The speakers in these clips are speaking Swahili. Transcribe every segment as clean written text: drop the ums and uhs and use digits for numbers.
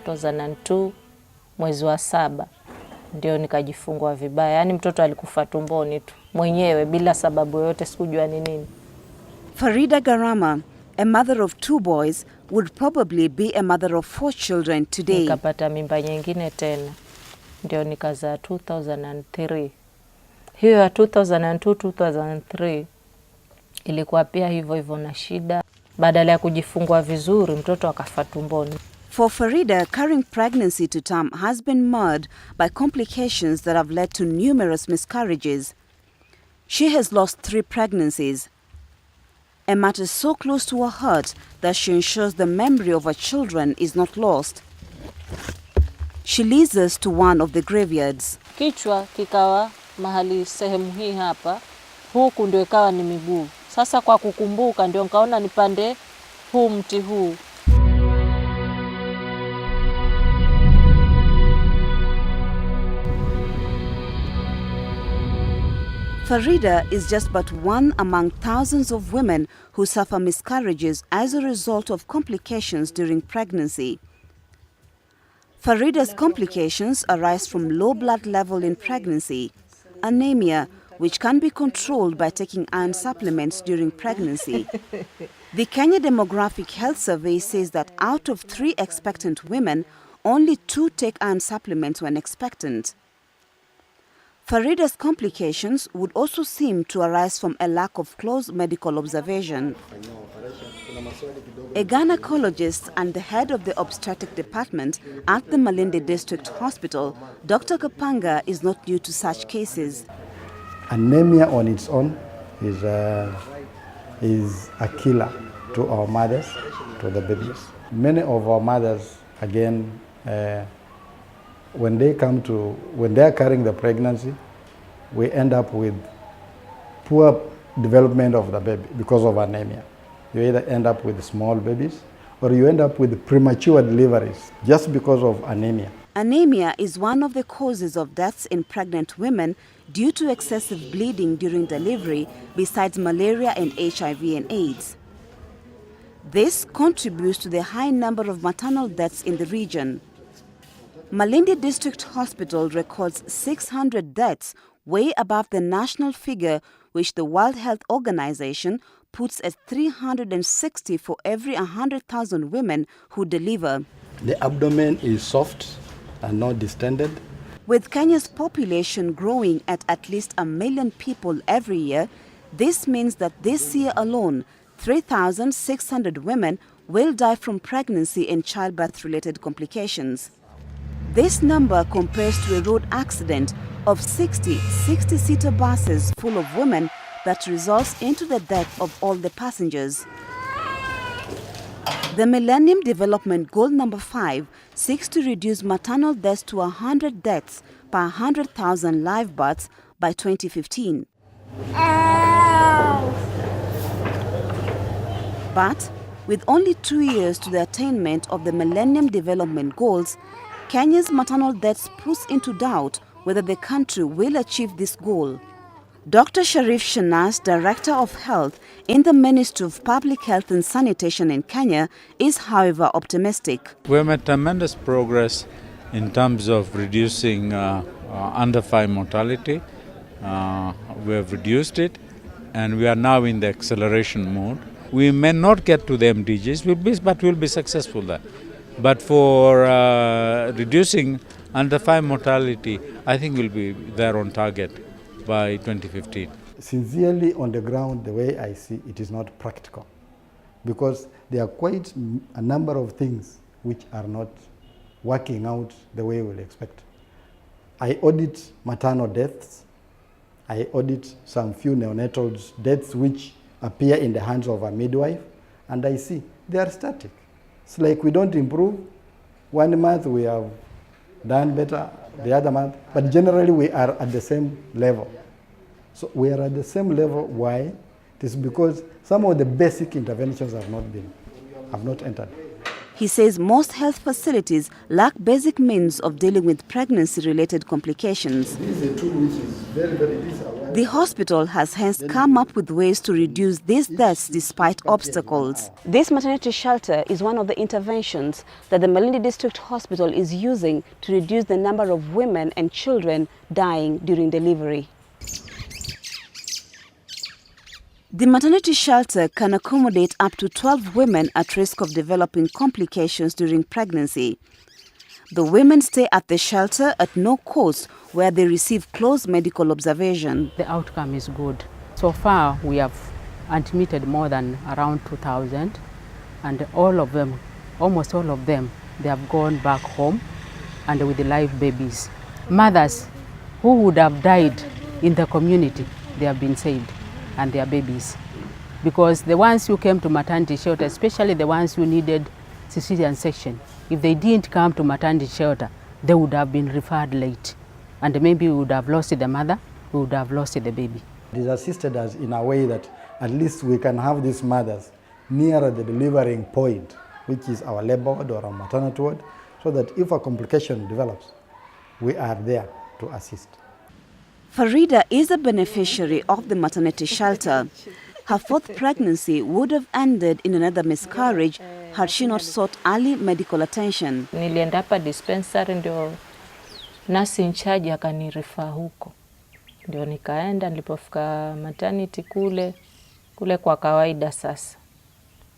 2002 mwezi wa 7 ndio nikajifungua vibaya. Yaani mtoto alikufa tumboni tu mwenyewe bila sababu yoyote, sikujua ni nini. Farida Garama, a mother of 2 boys, would probably be a mother of 4 children today. Nikapata mimba nyingine tena. Ndio nikazaa 2003. Hiyo ya 2002-2003 ilikuwa pia hivyo na shida. Badala ya kujifungua vizuri, mtoto akafa tumboni. For Farida, carrying pregnancy to term has been marred by complications that have led to numerous miscarriages. She has lost 3 pregnancies, a matter so close to her heart that she ensures the memory of her children is not lost. She leads us to one of the graveyards. Kichwa kikawa mahali sehemu hii hapa, huku ndio ikawa ni miguu. Sasa kwa kukumbuka ndio nikaona nipande huu mti huu. Farida is just but one among thousands of women who suffer miscarriages as a result of complications during pregnancy. Farida's complications arise from low blood level in pregnancy, anemia, which can be controlled by taking iron supplements during pregnancy. The Kenya Demographic Health Survey says that out of 3 expectant women, only 2 take iron supplements when expectant. Farida's complications would also seem to arise from a lack of close medical observation. A gynecologist and the head of the obstetric department at the Malindi District Hospital, Dr. Kapanga, is not new to such cases. Anemia on its own is a killer to our mothers, to the babies. Many of our mothers, again, when they are carrying the pregnancy, we end up with poor development of the baby because of anemia. You either end up with small babies or you end up with premature deliveries just because of anemia. Anemia is one of the causes of deaths in pregnant women due to excessive bleeding during delivery, besides malaria and HIV and AIDS. This contributes to the high number of maternal deaths in the region. Malindi District Hospital records 600 deaths, way above the national figure, which the World Health Organization puts at 360 for every 100,000 women who deliver. The abdomen is soft and not distended. With Kenya's population growing at least 1 million people every year, this means that this year alone, 3,600 women will die from pregnancy and childbirth-related complications. This number compares to a road accident of 60 60-seater buses full of women that results into the death of all the passengers. The Millennium Development Goal number 5 seeks to reduce maternal deaths to 100 deaths per 100,000 live births by 2015. But with only 2 years to the attainment of the Millennium Development Goals, Kenya's maternal deaths puts into doubt whether the country will achieve this goal. Dr. Sharif Shanas, Director of Health in the Ministry of Public Health and Sanitation in Kenya, is however optimistic. We have made tremendous progress in terms of reducing under 5 mortality. We have reduced it and we are now in the acceleration mode. We may not get to the MDGs, but we'll be successful there. But for reducing under 5 mortality, I think we'll be there on target by 2015. Sincerely, on the ground, the way I see it is not practical, because there are quite a number of things which are not working out the way we'll expect. I audit maternal deaths. I audit some few neonatal deaths which appear in the hands of a midwife, and I see they are static. It's like we don't improve. 1 month we have done better, the other month, but generally we are at the same level. So we are at the same level. Why? It is because some of the basic interventions have not entered. He says most health facilities lack basic means of dealing with pregnancy-related complications. This is a tool which is very, very, The hospital has hence come up with ways to reduce these deaths despite obstacles. This maternity shelter is one of the interventions that the Malindi District Hospital is using to reduce the number of women and children dying during delivery. The maternity shelter can accommodate up to 12 women at risk of developing complications during pregnancy. The women stay at the shelter at no cost, where they receive close medical observation. The outcome is good. So far, we have admitted more than around 2,000, and all of them, almost all of them, they have gone back home and with the live babies. Mothers who would have died in the community, they have been saved, and their babies. Because the ones who came to maternity shelter, especially the ones who needed cesarean section, if they didn't come to maternity shelter, they would have been referred late. And maybe we would have lost the mother, we would have lost the baby. It has assisted us in a way that at least we can have these mothers nearer the delivering point, which is our labor ward or our maternity ward, so that if a complication develops, we are there to assist. Farida is a beneficiary of the maternity shelter. Her fourth pregnancy would have ended in another miscarriage had she not sought early medical attention. Nilienda hapa dispensary, ndio nurse in charge akanirifa huko. Ndio nikaenda, nilipofika maternity kule kwa kawaida sasa.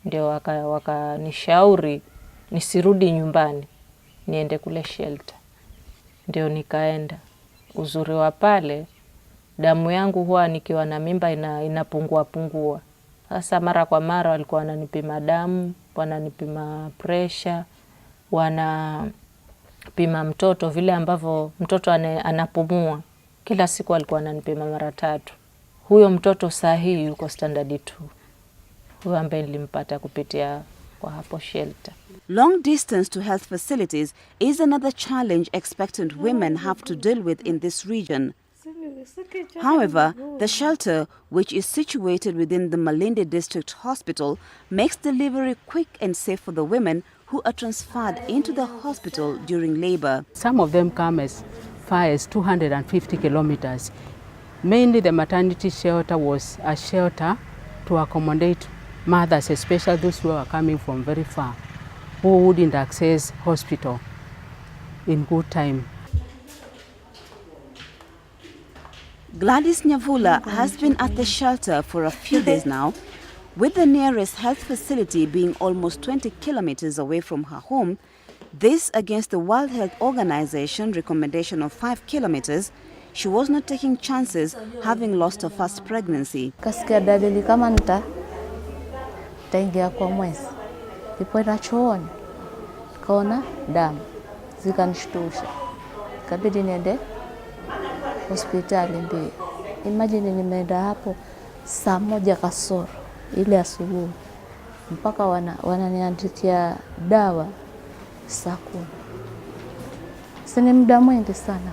Ndio wakanishauri nisirudi nyumbani, niende kule shelter. Ndio nikaenda. Uzuri wa pale, damu yangu huwa nikiwa na mimba inapungua. Sasa mara kwa mara walikuwa wananipima damu, wananipima pressure, wanapima mtoto vile ambavyo mtoto anapumua. Kila siku walikuwa wananipima mara 3. Huyo mtoto sahihi yuko standard 2. Huyo ambaye nilimpata kupitia kwa hapo shelter. Long distance to health facilities is another challenge expectant women have to deal with in this region. However, the shelter, which is situated within the Malindi District Hospital, makes delivery quick and safe for the women who are transferred into the hospital during labor. Some of them come as far as 250 kilometers. Mainly the maternity shelter was a shelter to accommodate mothers, especially those who are coming from very far, who wouldn't access hospital in good time. Gladys Nyavula has been at the shelter for a few days now, with the nearest health facility being almost 20 kilometers away from her home. This against the World Health Organization recommendation of 5 kilometers. She was not taking chances, having lost her first pregnancy. Kasikia dalili kama nitaingia kwa mwezi. Nilipoenda chooni, nikaona damu, zikanishtusha. Ikabidi niende hospitali mbio. Imagine nimeenda hapo saa 1 kasoro ile asubuhi. Mpaka wananiandikia dawa saa 10. Sina muda mwingi sana.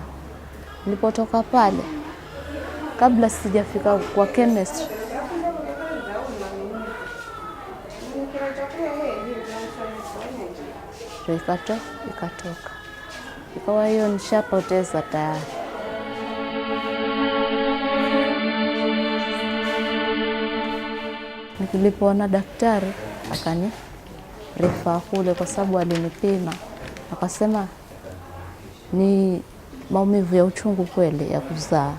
Nilipotoka pale, kabla sijafika kwa chemist, ikatoka. Ikawa hiyo nishapoteza tayari. Nilipoona daktari akanirefa kule, kwa sababu alinipima akasema ni maumivu ya uchungu kweli ya kuzaa,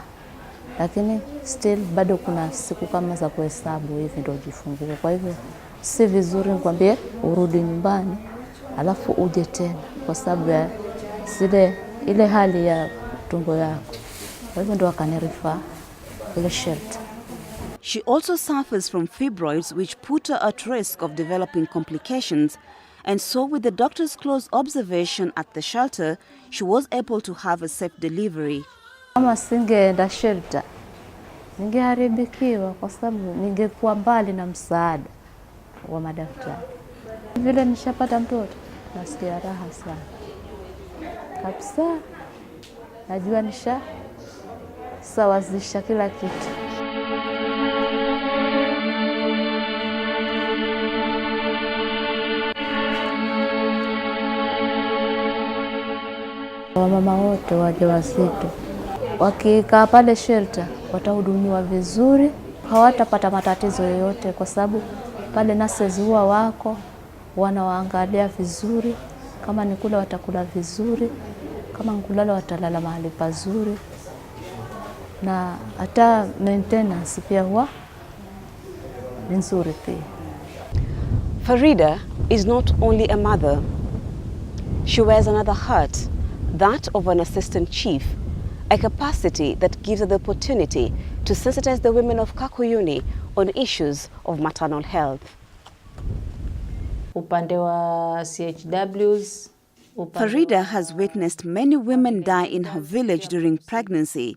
lakini still bado kuna siku kama za kuhesabu hivi ndio jifungue. Kwa hivyo si vizuri nikwambie urudi nyumbani alafu uje tena, kwa sababu ya ile hali ya tumbo yako. Kwa hivyo ndio akanirefa ile shelter. She also suffers from fibroids, which put her at risk of developing complications. And so with the doctor's close observation at the shelter, she was able to have a safe delivery. Kama singeenda shelter, ningeharibikiwa, kwa sababu ningekuwa mbali na msaada wa madaktari. Vile nishapata mtoto, nasikia raha sana. Kabisa, najua nishasawazisha kila kitu. Wamama wote wajawazito wakikaa pale shelter watahudumiwa vizuri, hawatapata matatizo yoyote, kwa sababu pale nurses huwa wako wanawaangalia vizuri. Kama ni kula watakula vizuri, kama kulala watalala mahali pazuri, na hata maintenance pia huwa ni nzuri pia. Farida is not only a mother. She wears another hat, that of an assistant chief, a capacity that gives her the opportunity to sensitize the women of Kakuyuni on issues of maternal health. Upande wa CHWs, Farida has witnessed many women die in her village during pregnancy.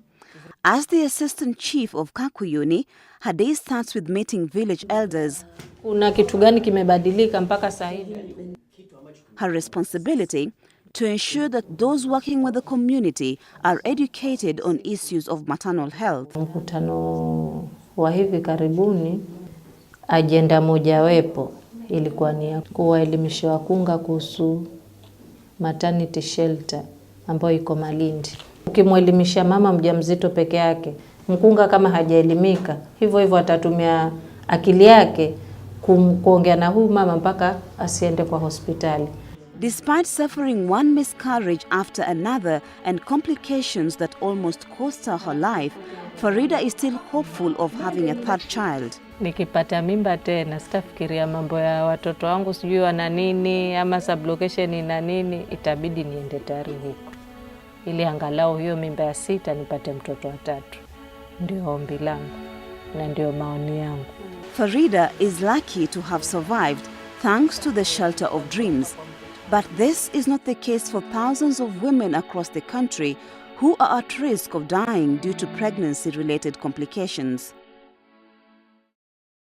As the assistant chief of Kakuyuni, her day starts with meeting village elders. Kuna kitu gani kimebadilika mpaka sasa hivi? Her responsibility to ensure that those working with the community are educated on issues of maternal health. Mkutano wa hivi karibuni, ajenda mojawapo ilikuwa ni kuwaelimisha wakunga kuhusu maternity shelter ambayo iko Malindi. Ukimwelimisha mama mjamzito peke yake, mkunga kama hajaelimika, hivyo hivyo atatumia akili yake kuongea na huyu mama mpaka asiende kwa hospitali. Despite suffering one miscarriage after another and complications that almost cost her life, Farida is still hopeful of having a third child. Nikipata mimba tena, sitafikiria mambo ya watoto wangu sijui wana nini ama sublocation ina nini, itabidi niende tayari huko, ili angalau hiyo mimba ya 6 nipate mtoto wa 3. Ndio ombi langu na ndio maoni yangu. Farida is lucky to have survived thanks to the shelter of dreams. But this is not the case for thousands of women across the country who are at risk of dying due to pregnancy-related complications.